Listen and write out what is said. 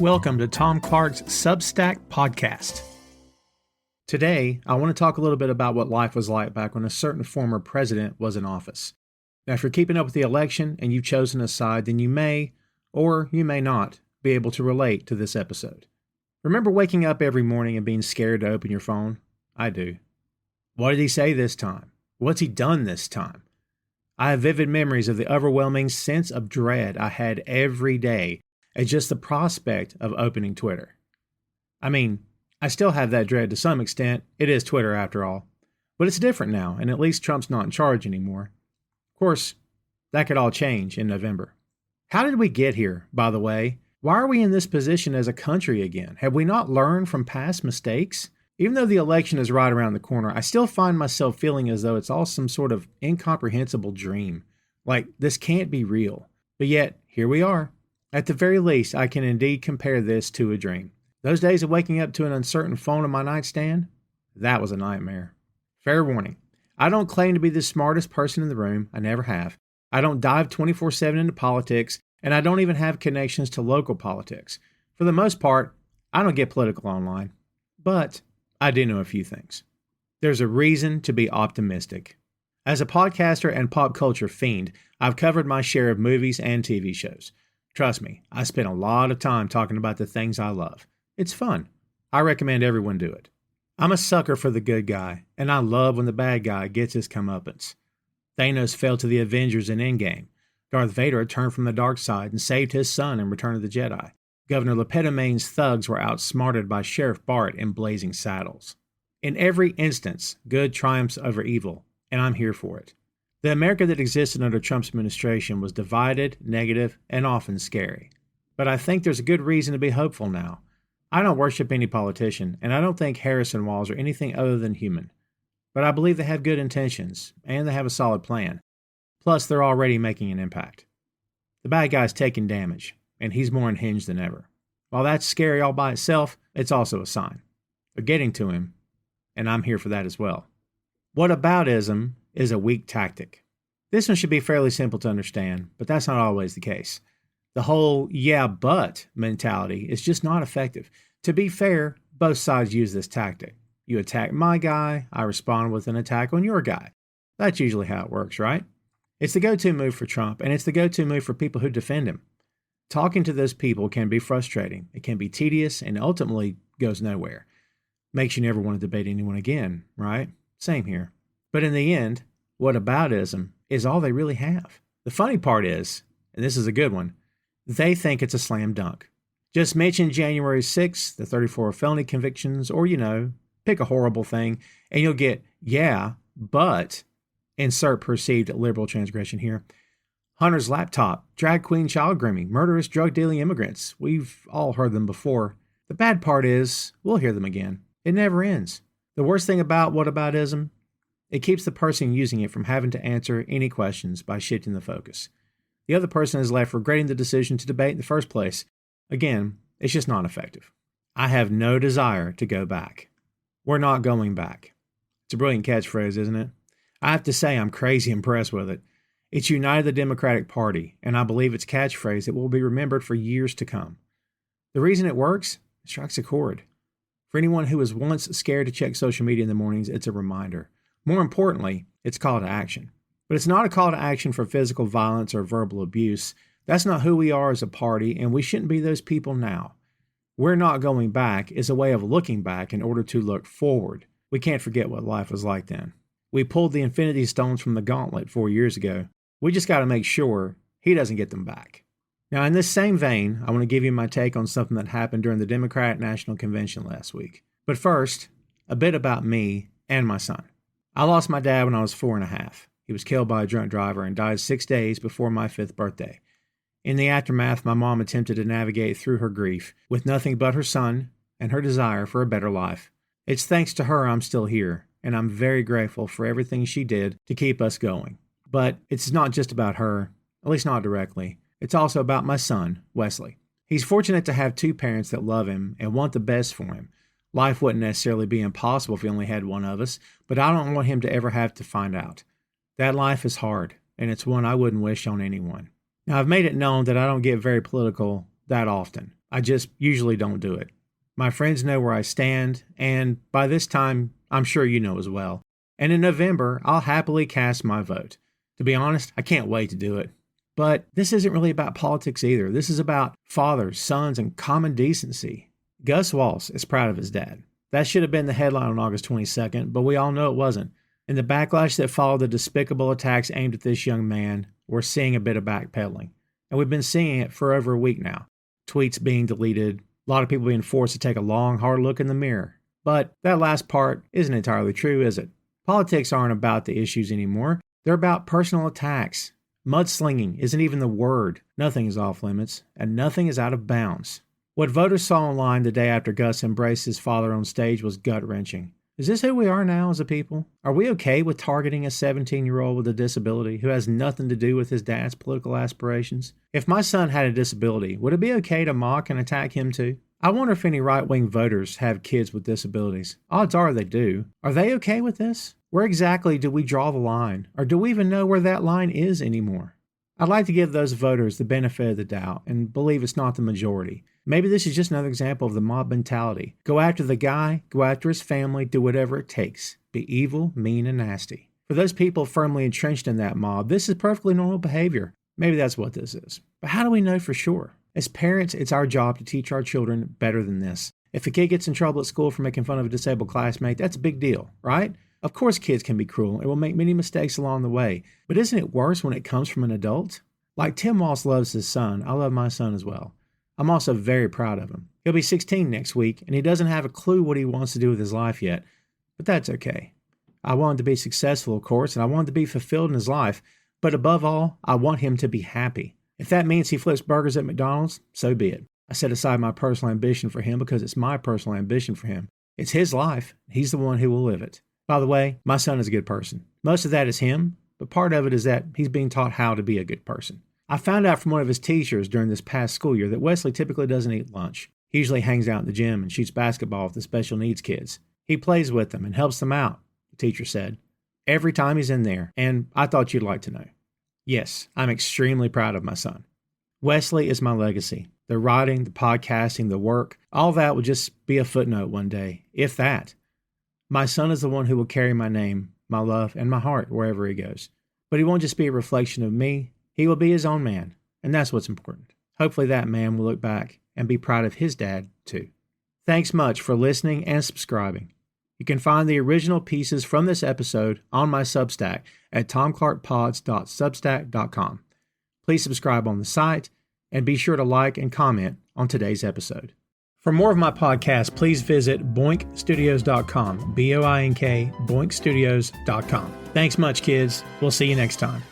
Welcome to Tom Clark's Substack podcast. Today, I want to talk a little bit about what life was like back when a certain former president was in office. Now, if you're keeping up with the election and you've chosen a side, then you may, or you may not, be able to relate to this episode. Remember waking up every morning and being scared to open your phone? I do. What did he say this time? What's he done this time? I have vivid memories of the overwhelming sense of dread I had every day at just the prospect of opening Twitter. I mean, I still have that dread to some extent. It is Twitter after all. But it's different now, and at least Trump's not in charge anymore. Of course, that could all change in November. How did we get here, by the way? Why are we in this position as a country again? Have we not learned from past mistakes? Even though the election is right around the corner, I still find myself feeling as though it's all some sort of incomprehensible dream. Like, this can't be real. But yet, here we are. At the very least, I can indeed compare this to a dream. Those days of waking up to an uncertain phone on my nightstand, that was a nightmare. Fair warning, I don't claim to be the smartest person in the room. I never have. I don't dive 24/7 into politics, and I don't even have connections to local politics. For the most part, I don't get political online. But I do know a few things. There's a reason to be optimistic. As a podcaster and pop culture fiend, I've covered my share of movies and TV shows. Trust me, I spend a lot of time talking about the things I love. It's fun. I recommend everyone do it. I'm a sucker for the good guy, and I love when the bad guy gets his comeuppance. Thanos fell to the Avengers in Endgame. Darth Vader turned from the dark side and saved his son in Return of the Jedi. Governor Lepidamaine's thugs were outsmarted by Sheriff Bart in Blazing Saddles. In every instance, good triumphs over evil, and I'm here for it. The America that existed under Trump's administration was divided, negative, and often scary. But I think there's a good reason to be hopeful now. I don't worship any politician, and I don't think Harris and Walz are anything other than human. But I believe they have good intentions, and they have a solid plan. Plus, they're already making an impact. The bad guy's taking damage, and he's more unhinged than ever. While that's scary all by itself, it's also a sign. They're getting to him, and I'm here for that as well. Whataboutism is a weak tactic. This one should be fairly simple to understand, but that's not always the case. The whole yeah but mentality is just not effective. To be fair, both sides use this tactic. You attack my guy, I respond with an attack on your guy. That's usually how it works, right? It's the go-to move for Trump, and it's the go-to move for people who defend him. Talking to those people can be frustrating. It can be tedious and ultimately goes nowhere. Makes you never want to debate anyone again, right? Same here. But in the end, whataboutism is all they really have. The funny part is, and this is a good one, they think it's a slam dunk. Just mention January 6th, the 34 felony convictions, or, pick a horrible thing, and you'll get, yeah, but, insert perceived liberal transgression here, Hunter's laptop, drag queen child grooming, murderous drug dealing immigrants. We've all heard them before. The bad part is, we'll hear them again. It never ends. The worst thing about whataboutism, it keeps the person using it from having to answer any questions by shifting the focus. The other person is left regretting the decision to debate in the first place. Again, it's just not effective. I have no desire to go back. We're not going back. It's a brilliant catchphrase, isn't it? I have to say I'm crazy impressed with it. It's united the Democratic Party, and I believe it's catchphrase that will be remembered for years to come. The reason it works? It strikes a chord. For anyone who was once scared to check social media in the mornings, it's a reminder. More importantly, it's a call to action. But it's not a call to action for physical violence or verbal abuse. That's not who we are as a party, and we shouldn't be those people now. We're not going back is a way of looking back in order to look forward. We can't forget what life was like then. We pulled the Infinity Stones from the gauntlet 4 years ago. We just got to make sure he doesn't get them back. Now, in this same vein, I want to give you my take on something that happened during the Democratic National Convention last week. But first, a bit about me and my son. I lost my dad when I was 4.5. He was killed by a drunk driver and died 6 days before my 5th birthday. In the aftermath, my mom attempted to navigate through her grief with nothing but her son and her desire for a better life. It's thanks to her I'm still here, and I'm very grateful for everything she did to keep us going. But it's not just about her, at least not directly. It's also about my son, Wesley. He's fortunate to have 2 parents that love him and want the best for him. Life wouldn't necessarily be impossible if he only had one of us, but I don't want him to ever have to find out. That life is hard, and it's one I wouldn't wish on anyone. Now, I've made it known that I don't get very political that often, I just usually don't do it. My friends know where I stand, and by this time, I'm sure you know as well. And in November, I'll happily cast my vote. To be honest, I can't wait to do it. But this isn't really about politics either. This is about fathers, sons, and common decency. Gus Walz is proud of his dad. That should have been the headline on August 22nd, but we all know it wasn't. In the backlash that followed the despicable attacks aimed at this young man, we're seeing a bit of backpedaling. And we've been seeing it for over a week now. Tweets being deleted, a lot of people being forced to take a long, hard look in the mirror. But that last part isn't entirely true, is it? Politics aren't about the issues anymore. They're about personal attacks. Mudslinging isn't even the word. Nothing is off limits, and nothing is out of bounds. What voters saw online the day after Gus embraced his father on stage was gut-wrenching. Is this who we are now as a people? Are we okay with targeting a 17-year-old with a disability who has nothing to do with his dad's political aspirations? If my son had a disability, would it be okay to mock and attack him too? I wonder if any right-wing voters have kids with disabilities. Odds are they do. Are they okay with this? Where exactly do we draw the line? Or do we even know where that line is anymore? I'd like to give those voters the benefit of the doubt and believe it's not the majority. Maybe this is just another example of the mob mentality. Go after the guy, go after his family, do whatever it takes. Be evil, mean, and nasty. For those people firmly entrenched in that mob, this is perfectly normal behavior. Maybe that's what this is. But how do we know for sure? As parents, it's our job to teach our children better than this. If a kid gets in trouble at school for making fun of a disabled classmate, that's a big deal, right? Of course kids can be cruel and will make many mistakes along the way, but isn't it worse when it comes from an adult? Like Tim Walz loves his son, I love my son as well. I'm also very proud of him. He'll be 16 next week, and he doesn't have a clue what he wants to do with his life yet, but that's okay. I want him to be successful, of course, and I want him to be fulfilled in his life, but above all, I want him to be happy. If that means he flips burgers at McDonald's, so be it. I set aside my personal ambition for him because it's my personal ambition for him. It's his life. He's the one who will live it. By the way, my son is a good person. Most of that is him, but part of it is that he's being taught how to be a good person. I found out from one of his teachers during this past school year that Wesley typically doesn't eat lunch. He usually hangs out in the gym and shoots basketball with the special needs kids. He plays with them and helps them out, the teacher said. Every time he's in there, and I thought you'd like to know. Yes, I'm extremely proud of my son. Wesley is my legacy. The writing, the podcasting, the work, all that will just be a footnote one day, if that. My son is the one who will carry my name, my love, and my heart wherever he goes. But he won't just be a reflection of me. He will be his own man, and that's what's important. Hopefully that man will look back and be proud of his dad, too. Thanks much for listening and subscribing. You can find the original pieces from this episode on my Substack at tomclarkpods.substack.com. Please subscribe on the site, and be sure to like and comment on today's episode. For more of my podcasts, please visit boinkstudios.com, BOINK, boinkstudios.com. Thanks much, kids. We'll see you next time.